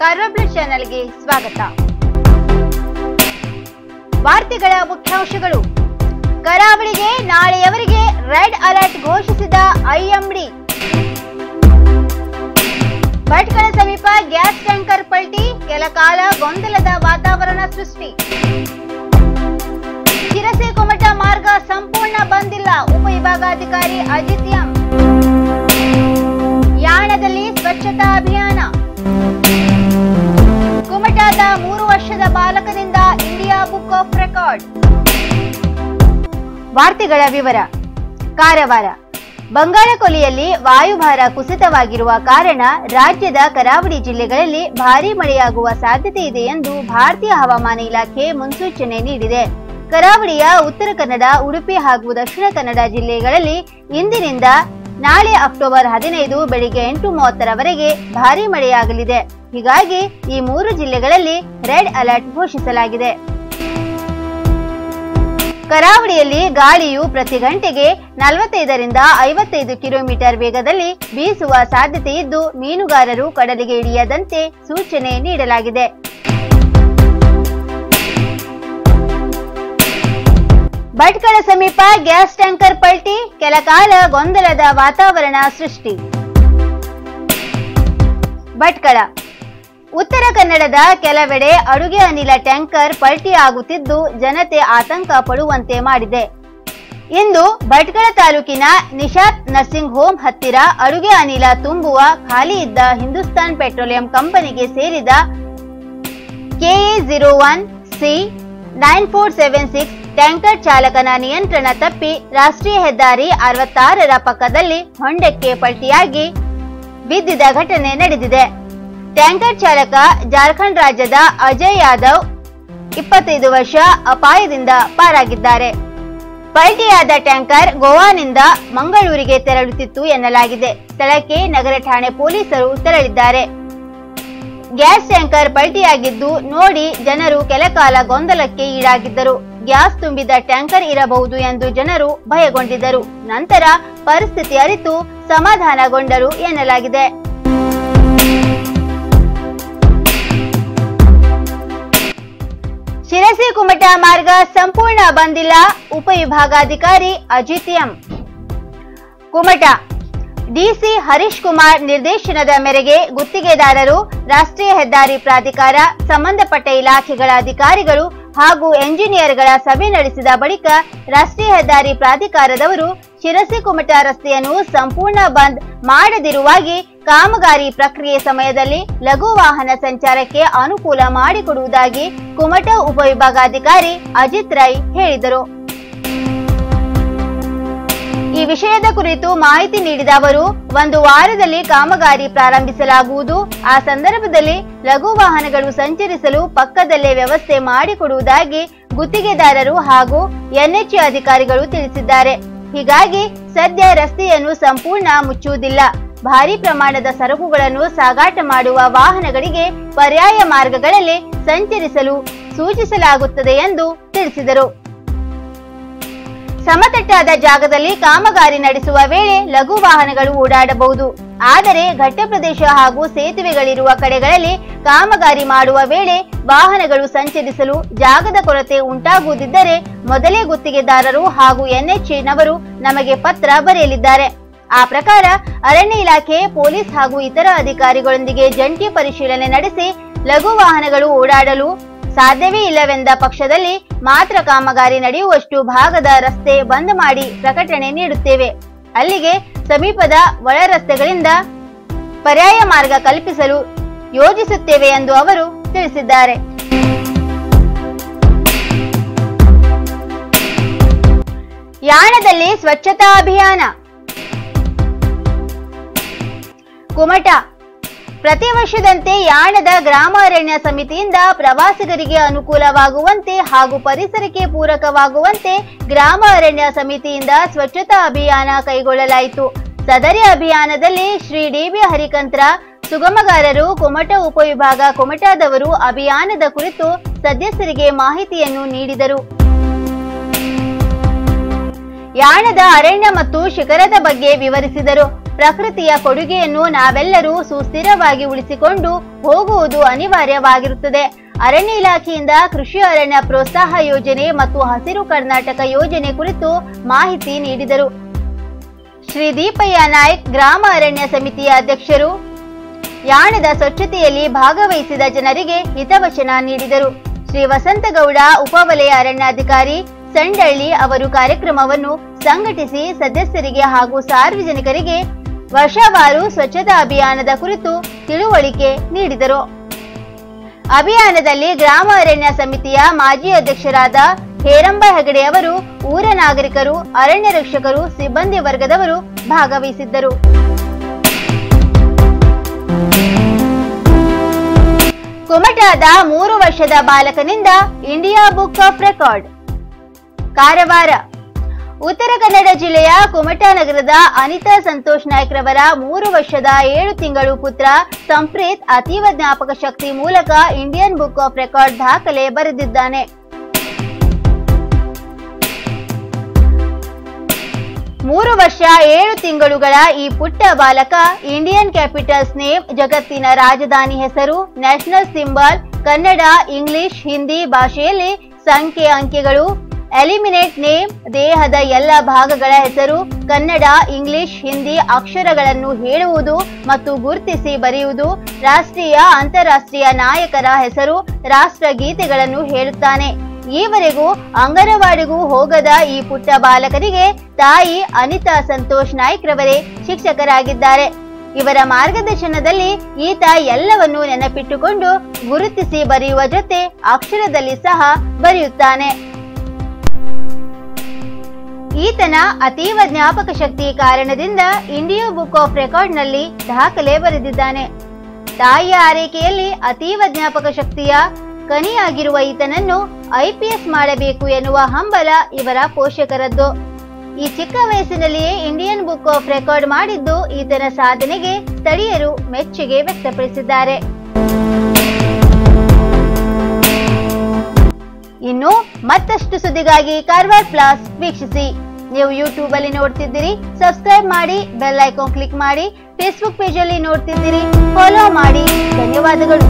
ಕಾರ್ವಾಬ್ಲಡ್ ಚಾನೆಲ್ಗೆ ಸ್ವಾಗತ. ವಾರ್ತೆಗಳ ಮುಖ್ಯಾಂಶಗಳು. ಕರಾವಳಿಗೆ ನಾಳೆಯವರೆಗೆ ರೆಡ್ ಅಲರ್ಟ್ ಘೋಷಿಸಿದ ಐಎಂಡಿ. ಭಟ್ಕಳ ಸಮೀಪ ಗ್ಯಾಸ್ ಟ್ಯಾಂಕರ್ ಪಲ್ಟಿ, ಕೆಲಕಾಲ ಗೊಂದಲದ ವಾತಾವರಣ ಸೃಷ್ಟಿ. ಶಿರಸಿ ಕುಮಟಾ ಮಾರ್ಗ ಸಂಪೂರ್ಣ ಬಂದಿಲ್ಲ, ಉಪವಿಭಾಗಾಧಿಕಾರಿ ಅಜಿತ್ ಎಂ. ಯಾಣದಲ್ಲಿ ಸ್ವಚ್ಛತಾ ಅಭಿಯಾನ. ಕುಮಟಾದ 3 ವರ್ಷದ ಬಾಲಕನಿಂದ ಇಂಡಿಯಾ ಬುಕ್ ಆಫ್ ರೆಕಾರ್ಡ್. ವಾರ್ತೆಗಳ ವಿವರ. ಕಾರವಾರ. ಬಂಗಾಳಕೊಲ್ಲಿಯಲ್ಲಿ ವಾಯುಭಾರ ಕುಸಿತವಾಗಿರುವ ಕಾರಣ ರಾಜ್ಯದ ಕರಾವಳಿ ಜಿಲ್ಲೆಗಳಲ್ಲಿ ಭಾರೀ ಮಳೆಯಾಗುವ ಸಾಧ್ಯತೆ ಇದೆ ಎಂದು ಭಾರತೀಯ ಹವಾಮಾನ ಇಲಾಖೆ ಮುನ್ಸೂಚನೆ ನೀಡಿದೆ. ಕರಾವಳಿಯ ಉತ್ತರ ಕನ್ನಡ, ಉಡುಪಿ ಹಾಗೂ ದಕ್ಷಿಣ ಕನ್ನಡ ಜಿಲ್ಲೆಗಳಲ್ಲಿ ಇಂದಿನಿಂದ ನಾಳೆ ಅಕ್ಟೋಬರ್ 15 ಬೆಳಿಗ್ಗೆ 8:30ರವರೆಗೆ ಭಾರೀ ಮಳೆಯಾಗಲಿದೆ. ಹೀಗಾಗಿ ಈ 3 ಜಿಲ್ಲೆಗಳಲ್ಲಿ ರೆಡ್ ಅಲರ್ಟ್ ಘೋಷಿಸಲಾಗಿದೆ. ಕರಾವಳಿಯಲ್ಲಿ ಗಾಳಿಯು ಪ್ರತಿ ಗಂಟೆಗೆ 45ರಿಂದ 55 ಕಿಲೋಮೀಟರ್ ವೇಗದಲ್ಲಿ ಬೀಸುವ ಸಾಧ್ಯತೆ ಇದ್ದು, ಮೀನುಗಾರರು ಕಡಲಿಗೆ ಇಳಿಯದಂತೆ ಸೂಚನೆ ನೀಡಲಾಗಿದೆ. ಭಟ್ಕಳ ಸಮೀಪ ಗ್ಯಾಸ್ ಟ್ಯಾಂಕರ್ ಪಲ್ಟಿ, ಕೆಲಕಾಲ ಗೊಂದಲದ ವಾತಾವರಣ ಸೃಷ್ಟಿ. ಭಟ್ಕಳ. ಉತ್ತರ ಕನ್ನಡದ ಕೆಲವೆಡೆ ಅಡುಗೆ ಅನಿಲ ಟ್ಯಾಂಕರ್ ಪಲ್ಟಿ ಆಗುತ್ತಿದ್ದು ಜನತೆ ಆತಂಕ ಪಡುವಂತೆ ಮಾಡಿದೆ. ಇಂದು ಭಟ್ಕಳ ತಾಲೂಕಿನ ನಿಶಾತ್ ನರ್ಸಿಂಗ್ ಹೋಮ್ ಹತ್ತಿರ ಅಡುಗೆ ಅನಿಲ ತುಂಬುವ ಖಾಲಿ ಇದ್ದ ಹಿಂದೂಸ್ತಾನ್ ಪೆಟ್ರೋಲಿಯಂ ಕಂಪನಿಗೆ ಸೇರಿದ KA01C9476 ಟ್ಯಾಂಕರ್ ಚಾಲಕನ ನಿಯಂತ್ರಣ ತಪ್ಪಿ ರಾಷ್ಟ್ರೀಯ ಹೆದ್ದಾರಿ 66ರ ಪಕ್ಕದಲ್ಲಿ ಹೊಂಡಕ್ಕೆ ಪಲ್ಟಿಯಾಗಿ ಬಿದ್ದಿದ್ದ ಘಟನೆ ನಡೆದಿದೆ. ಟ್ಯಾಂಕರ್ ಚಾಲಕ ಜಾರ್ಖಂಡ್ ರಾಜ್ಯದ ಅಜಯ್ ಯಾದವ್ 25 ವರ್ಷ ಅಪಾಯದಿಂದ ಪಾರಾಗಿದ್ದಾರೆ. ಪಲ್ಟಿಯಾದ ಟ್ಯಾಂಕರ್ ಗೋವಾನಿಂದ ಮಂಗಳೂರಿಗೆ ತೆರಳುತ್ತಿತ್ತು ಎನ್ನಲಾಗಿದೆ. ಸ್ಥಳಕ್ಕೆ ನಗರ ಠಾಣೆ ಪೊಲೀಸರು ತೆರಳಿದ್ದಾರೆ. ಗ್ಯಾಸ್ ಟ್ಯಾಂಕರ್ ಪಲ್ಟಿಯಾಗಿದ್ದು ನೋಡಿ ಜನರು ಕೆಲಕಾಲ ಗೊಂದಲಕ್ಕೆ ಈಡಾಗಿದ್ದರು. ಗ್ಯಾಸ್ ತುಂಬಿದ ಟ್ಯಾಂಕರ್ ಇರಬಹುದು ಎಂದು ಜನರು ಭಯಗೊಂಡಿದ್ದರು. ನಂತರ ಪರಿಸ್ಥಿತಿ ಅರಿತು ಸಮಾಧಾನಗೊಂಡರು ಎನ್ನಲಾಗಿದೆ. ಶಿರಸಿ ಕುಮಟಾ ಮಾರ್ಗ ಸಂಪೂರ್ಣ ಬಂದಿಲ್ಲ, ಉಪವಿಭಾಗಾಧಿಕಾರಿ ಅಜಿತ್ ಎಂ. ಕುಮಟಾ. ಡಿಸಿ ಹರೀಶ್ ಕುಮಾರ್ ನಿರ್ದೇಶನದ ಮೇರೆಗೆ ಗುತ್ತಿಗೆದಾರರು, ರಾಷ್ಟ್ರೀಯ ಹೆದ್ದಾರಿ ಪ್ರಾಧಿಕಾರ, ಸಂಬಂಧಪಟ್ಟ ಇಲಾಖೆಗಳ ಅಧಿಕಾರಿಗಳು ಹಾಗೂ ಎಂಜಿನಿಯರ್ಗಳ ಸಭೆ ನಡೆಸಿದ ಬಳಿಕ ರಾಷ್ಟ್ರೀಯ ಹೆದ್ದಾರಿ ಪ್ರಾಧಿಕಾರದವರು ಶಿರಸಿ ಕುಮಟಾ ರಸ್ತೆಯನ್ನು ಸಂಪೂರ್ಣ ಬಂದ್ ಮಾಡದಿರುವಾಗಿ ಕಾಮಗಾರಿ ಪ್ರಕ್ರಿಯೆ ಸಮಯದಲ್ಲಿ ಲಘು ವಾಹನ ಸಂಚಾರಕ್ಕೆ ಅನುಕೂಲ ಮಾಡಿಕೊಡುವುದಾಗಿ ಕುಮಟಾ ಉಪವಿಭಾಗಾಧಿಕಾರಿ ಅಜಿತ್ ರೈ ಹೇಳಿದರು. ಈ ವಿಷಯದ ಕುರಿತು ಮಾಹಿತಿ ನೀಡಿದ ಅವರು, 1 ವಾರದಲ್ಲಿ ಕಾಮಗಾರಿ ಪ್ರಾರಂಭಿಸಲಾಗುವುದು. ಆ ಸಂದರ್ಭದಲ್ಲಿ ಲಘು ವಾಹನಗಳು ಸಂಚರಿಸಲು ಪಕ್ಕದಲ್ಲೇ ವ್ಯವಸ್ಥೆ ಮಾಡಿಕೊಡುವುದಾಗಿ ಗುತ್ತಿಗೆದಾರರು ಹಾಗೂ ಎನ್ಎಚ್ಎ ಅಧಿಕಾರಿಗಳು ತಿಳಿಸಿದ್ದಾರೆ. ಹೀಗಾಗಿ ಸದ್ಯ ರಸ್ತೆಯನ್ನು ಸಂಪೂರ್ಣ ಮುಚ್ಚುವುದಿಲ್ಲ. ಭಾರೀ ಪ್ರಮಾಣದ ಸರಕುಗಳನ್ನು ಸಾಗಾಟ ಮಾಡುವ ವಾಹನಗಳಿಗೆ ಪರ್ಯಾಯ ಮಾರ್ಗಗಳಲ್ಲಿ ಸಂಚರಿಸಲು ಸೂಚಿಸಲಾಗುತ್ತದೆ ಎಂದು ತಿಳಿಸಿದರು. ಸಮತಟ್ಟಾದ ಜಾಗದಲ್ಲಿ ಕಾಮಗಾರಿ ನಡೆಸುವ ವೇಳೆ ಲಘು ವಾಹನಗಳು ಓಡಾಡಬಹುದು. ಆದರೆ ಘಟ್ಟ ಪ್ರದೇಶ ಹಾಗೂ ಸೇತುವೆಗಳಿರುವ ಕಡೆಗಳಲ್ಲಿ ಕಾಮಗಾರಿ ಮಾಡುವ ವೇಳೆ ವಾಹನಗಳು ಸಂಚರಿಸಲು ಜಾಗದ ಕೊರತೆ ಉಂಟಾಗುವುದಿದ್ದರೆ ಮೊದಲೇ ಗುತ್ತಿಗೆದಾರರು ಹಾಗೂ ಎನ್ಎಚ್ಎನವರು ನಮಗೆ ಪತ್ರ ಬರೆಯಲಿದ್ದಾರೆ. ಆ ಪ್ರಕಾರ ಅರಣ್ಯ ಇಲಾಖೆ, ಪೊಲೀಸ್ ಹಾಗೂ ಇತರ ಅಧಿಕಾರಿಗಳೊಂದಿಗೆ ಜಂಟಿ ಪರಿಶೀಲನೆ ನಡೆಸಿ ಲಘು ವಾಹನಗಳು ಓಡಾಡಲು ಸಾಧ್ಯವೇ ಇಲ್ಲವೆಂದ ಪಕ್ಷದಲ್ಲಿ ಮಾತ್ರ ಕಾಮಗಾರಿ ನಡೆಯುವಷ್ಟು ಭಾಗದ ರಸ್ತೆ ಬಂದ್ ಮಾಡಿ ಪ್ರಕಟಣೆ ನೀಡುತ್ತೇವೆ. ಅಲ್ಲಿಗೆ ಸಮೀಪದ ಒಳ ರಸ್ತೆಗಳಿಂದ ಪರ್ಯಾಯ ಮಾರ್ಗ ಕಲ್ಪಿಸಲು ಯೋಜಿಸುತ್ತೇವೆ ಎಂದು ಅವರು ತಿಳಿಸಿದ್ದಾರೆ. ಯಾಣದಲ್ಲಿ ಸ್ವಚ್ಛತಾ ಅಭಿಯಾನ. ಕುಮಟಾ. ಪ್ರತಿ ವರ್ಷದಂತೆ ಯಾಣದ ಗ್ರಾಮ ಅರಣ್ಯ ಸಮಿತಿಯಿಂದ ಪ್ರವಾಸಿಗರಿಗೆ ಅನುಕೂಲವಾಗುವಂತೆ ಹಾಗೂ ಪರಿಸರಕ್ಕೆ ಪೂರಕವಾಗುವಂತೆ ಗ್ರಾಮ ಅರಣ್ಯ ಸಮಿತಿಯಿಂದ ಸ್ವಚ್ಛತಾ ಅಭಿಯಾನ ಕೈಗೊಳ್ಳಲಾಯಿತು. ಸದರಿ ಅಭಿಯಾನದಲ್ಲಿ ಶ್ರೀ ಡಿ.ಬಿ. ಹರಿಕಂತ್ರ, ಸುಗಮಗಾರರು, ಕುಮಟಾ ಉಪವಿಭಾಗ ಕುಮಟಾದವರು ಅಭಿಯಾನದ ಕುರಿತು ಸದಸ್ಯರಿಗೆ ಮಾಹಿತಿಯನ್ನು ನೀಡಿದರು. ಯಾಣದ ಅರಣ್ಯ ಮತ್ತು ಶಿಖರದ ಬಗ್ಗೆ ವಿವರಿಸಿದರು. ಪ್ರಕೃತಿಯ ಕೊಡುಗೆಯನ್ನು ನಾವೆಲ್ಲರೂ ಸುಸ್ಥಿರವಾಗಿ ಉಳಿಸಿಕೊಂಡು ಹೋಗುವುದು ಅನಿವಾರ್ಯವಾಗಿರುತ್ತದೆ. ಅರಣ್ಯ ಇಲಾಖೆಯಿಂದ ಕೃಷಿ ಅರಣ್ಯ ಪ್ರೋತ್ಸಾಹ ಯೋಜನೆ ಮತ್ತು ಹಸಿರು ಕರ್ನಾಟಕ ಯೋಜನೆ ಕುರಿತು ಮಾಹಿತಿ ನೀಡಿದರು. ಶ್ರೀ ದೀಪಯ್ಯ ನಾಯ್ಕ್ ಗ್ರಾಮ ಅರಣ್ಯ ಸಮಿತಿಯ ಅಧ್ಯಕ್ಷರು ಯಾಣದ ಸ್ವಚ್ಛತೆಯಲ್ಲಿ ಭಾಗವಹಿಸಿದ ಜನರಿಗೆ ಹಿತವಚನ ನೀಡಿದರು. ಶ್ರೀ ವಸಂತಗೌಡ ಉಪವಲಯ ಅರಣ್ಯಾಧಿಕಾರಿ ಸಂಡಳ್ಳಿ ಅವರು ಕಾರ್ಯಕ್ರಮವನ್ನು ಸಂಘಟಿಸಿ ಸದಸ್ಯರಿಗೆ ಹಾಗೂ ಸಾರ್ವಜನಿಕರಿಗೆ ವರ್ಷವಾರು ಸ್ವಚ್ಛತಾ ಅಭಿಯಾನದ ಕುರಿತು ತಿಳುವಳಿಕೆ ನೀಡಿದರು. ಅಭಿಯಾನದಲ್ಲಿ ಗ್ರಾಮ ಅರಣ್ಯ ಸಮಿತಿಯ ಮಾಜಿ ಅಧ್ಯಕ್ಷರಾದ ಹೇರಂಬ ಹೆಗಡೆ ಅವರು, ಊರ ನಾಗರಿಕರು, ಅರಣ್ಯ ರಕ್ಷಕರು, ಸಿಬ್ಬಂದಿ ವರ್ಗದವರು ಭಾಗವಹಿಸಿದ್ದರು. ಕುಮಟಾದ 3 ವರ್ಷದ ಬಾಲಕನಿಂದ India book of record. Karwar. Uttara Kannada ಜಿಲ್ಲೆಯ ಕುಮಟಾ ನಗರದ ಅನಿತಾ ಸಂತೋಷ್ ನಾಯ್ಕ್ ರವರ 3 ವರ್ಷದ 7 ತಿಂಗಳು ಪುತ್ರ ಸಂಪ್ರೀತ್ ಅತೀವ ಜ್ಞಾಪಕ ಶಕ್ತಿ ಮೂಲಕ ಇಂಡಿಯನ್ ಬುಕ್ ಆಫ್ ರೆಕಾರ್ಡ್ ದಾಖಲೆ ಬರೆದಿದ್ದಾನೆ. 3 ವರ್ಷ 7 ತಿಂಗಳುಗಳ ಈ ಪುಟ್ಟ ಬಾಲಕ ಇಂಡಿಯನ್ ಕ್ಯಾಪಿಟಲ್ಸ್ ನೇಮ್, ಜಗತ್ತಿನ ರಾಜಧಾನಿ ಹೆಸರು, national symbol, Kannada, English, Hindi ಭಾಷೆಯಲ್ಲಿ ಸಂಖ್ಯೆ ಅಂಕೆಗಳು, ಎಲಿಮಿನೇಟ್ ನೇಮ್, ದೇಹದ ಎಲ್ಲ ಭಾಗಗಳ ಹೆಸರು, ಕನ್ನಡ, ಇಂಗ್ಲಿಷ್, ಹಿಂದಿ ಅಕ್ಷರಗಳನ್ನು ಹೇಳುವುದು ಮತ್ತು ಗುರುತಿಸಿ ಬರೆಯುವುದು, ರಾಷ್ಟ್ರೀಯ ಅಂತಾರಾಷ್ಟ್ರೀಯ ನಾಯಕರ ಹೆಸರು, ರಾಷ್ಟ್ರ ಗೀತೆಗಳನ್ನು ಹೇಳುತ್ತಾನೆ. ಈವರೆಗೂ ಅಂಗನವಾಡಿಗೂ ಹೋಗದ ಈ ಪುಟ್ಟ ಬಾಲಕನಿಗೆ ತಾಯಿ ಅನಿತಾ ಸಂತೋಷ್ ನಾಯ್ಕ್ ರವರೇ ಶಿಕ್ಷಕರಾಗಿದ್ದಾರೆ. ಇವರ ಮಾರ್ಗದರ್ಶನದಲ್ಲಿ ಈತ ಎಲ್ಲವನ್ನೂ ನೆನಪಿಟ್ಟುಕೊಂಡು ಗುರುತಿಸಿ ಬರೆಯುವ ಜೊತೆ ಅಕ್ಷರದಲ್ಲಿ ಸಹ ಬರೆಯುತ್ತಾನೆ. ಈತನ ಅತೀವ ಜ್ಞಾಪಕ ಶಕ್ತಿ ಕಾರಣದಿಂದ ಇಂಡಿಯಾ ಬುಕ್ ಆಫ್ ರೆಕಾರ್ಡ್ನಲ್ಲಿ ದಾಖಲೆ ಬರೆದಿದ್ದಾನೆ. ತಾಯಿಯ ಆರೈಕೆಯಲ್ಲಿ ಅತೀವ ಜ್ಞಾಪಕ ಶಕ್ತಿಯ ಕನಿಯಾಗಿರುವ ಈತನನ್ನು IPS ಮಾಡಬೇಕು ಎನ್ನುವ ಹಂಬಲ ಇವರ ಪೋಷಕರದ್ದು. ಈ ಚಿಕ್ಕ ವಯಸ್ಸಿನಲ್ಲಿಯೇ ಇಂಡಿಯನ್ ಬುಕ್ ಆಫ್ ರೆಕಾರ್ಡ್ ಮಾಡಿದ್ದು ಈತನ ಸಾಧನೆಗೆ ಸ್ಥಳೀಯರು ಮೆಚ್ಚುಗೆ ವ್ಯಕ್ತಪಡಿಸಿದ್ದಾರೆ. ಇನ್ನು ಮತ್ತಷ್ಟು ಸುದ್ದಿಗಾಗಿ ಕಾರವಾರ ಪ್ಲಸ್ ವೀಕ್ಷಿಸಿ. ನೀವು ಯೂಟ್ಯೂಬ್ ಅಲ್ಲಿ ನೋಡ್ತಿದ್ದೀರಿ, ಸಬ್ಸ್ಕ್ರೈಬ್ ಮಾಡಿ, ಬೆಲ್ ಐಕಾನ್ ಕ್ಲಿಕ್ ಮಾಡಿ. ಫೇಸ್ಬುಕ್ ಪೇಜ್ ಅಲ್ಲಿ ನೋಡ್ತಿದ್ದೀರಿ, ಫಾಲೋ ಮಾಡಿ. ಧನ್ಯವಾದಗಳು.